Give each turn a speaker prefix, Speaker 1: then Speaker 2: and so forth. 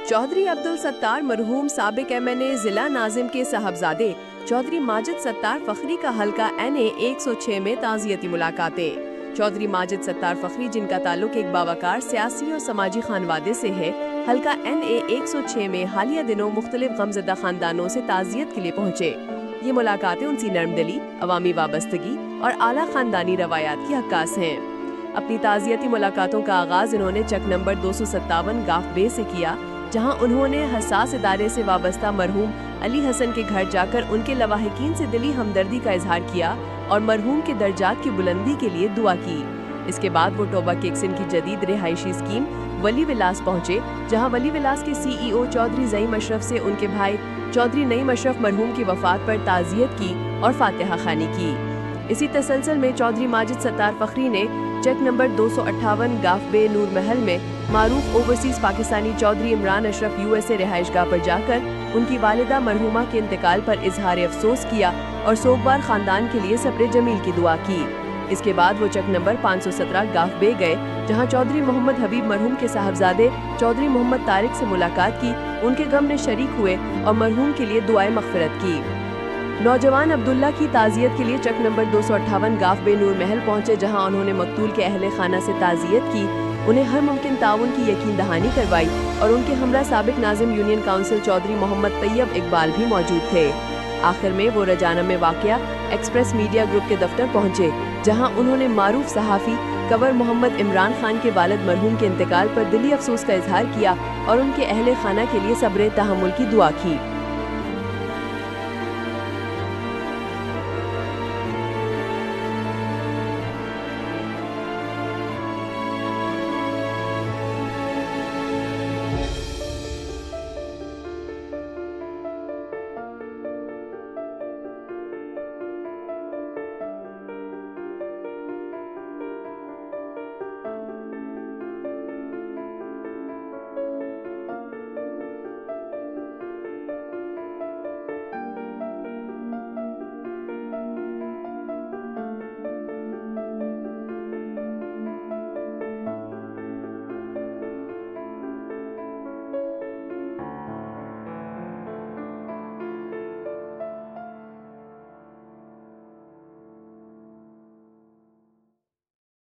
Speaker 1: चौधरी अब्दुल सत्तार मरहूम साबिक MNA जिला नाजिम के साहबजादे चौधरी माजिद सत्तार फखरी का हल्का NA 106 में ताज़ियती मुलाकातें। चौधरी माजिद सत्तार फखरी, जिनका ताल्लुक एक बावकार सियासी और समाजी खानवादे से है, हल्का NA 106 में हालिया दिनों मुख्तलिफ गमज़दा खानदानों से ताज़ियत के लिए पहुँचे। ये मुलाकातें उनकी नरमदिली, अवामी वाबस्तगी और आला खानदानी रवायात की अक्कास हैं। अपनी ताज़ियती मुलाकातों का आगाज़ इन्होंने चक नंबर 257 गाफ बे से किया, जहां उन्होंने हसास इदारे से वाबस्ता मरहूम अली हसन के घर जाकर उनके लवाहिकीन से दिली हमदर्दी का इजहार किया और मरहूम के दर्जात की बुलंदी के लिए दुआ की। इसके बाद वो टोबा केक्सन की जदीद रिहायशी स्कीम वली विलास पहुंचे, जहां वली विलास के CEO चौधरी ज़ईम अशरफ से उनके भाई चौधरी नईम अशरफ मरहूम की वफात पर ताज़ियत की और फातिहा खानी की। इसी तसलसल में चौधरी माजिद सत्तार फखरी ने चेक नंबर 258 गाफ बे नूर महल में मारूफ ओवरसीज पाकिस्तानी चौधरी इमरान अशरफ USA रिहाइशगाह पर जाकर उनकी वालिदा मरहूमा के इंतकाल पर इजहार अफसोस किया और सोगवार खानदान के लिए सब्र जमील की दुआ की। इसके बाद वो चक नंबर 517 गाफ बे गए, जहां चौधरी मोहम्मद हबीब मरहूम के साहबजादे चौधरी मोहम्मद तारिक से मुलाकात की, उनके गम में शरीक हुए और मरहूम के लिए दुआए मग़फ़िरत की। नौजवान अब्दुल्ला की ताज़ियत के लिए चक नंबर 258 गाफ बे नूर महल पहुंचे, जहां उन्होंने मकतूल के अहले खाना से ताज़ियत की, उन्हें हर मुमकिन ताउन की यकीन दहानी करवाई और उनके हमरा साबिक नाजिम यूनियन काउंसिल चौधरी मोहम्मद तैयब इकबाल भी मौजूद थे। आखिर में वो रजाना में वाक़या एक्सप्रेस मीडिया ग्रुप के दफ्तर पहुंचे, जहां उन्होंने मारूफ सहाफ़ी कवर मोहम्मद इमरान खान के वालिद मरहूम के इंतकाल पर दिली अफसोस का इजहार किया और उनके अहले खाना के लिए सब्र तहम्मुल की दुआ की।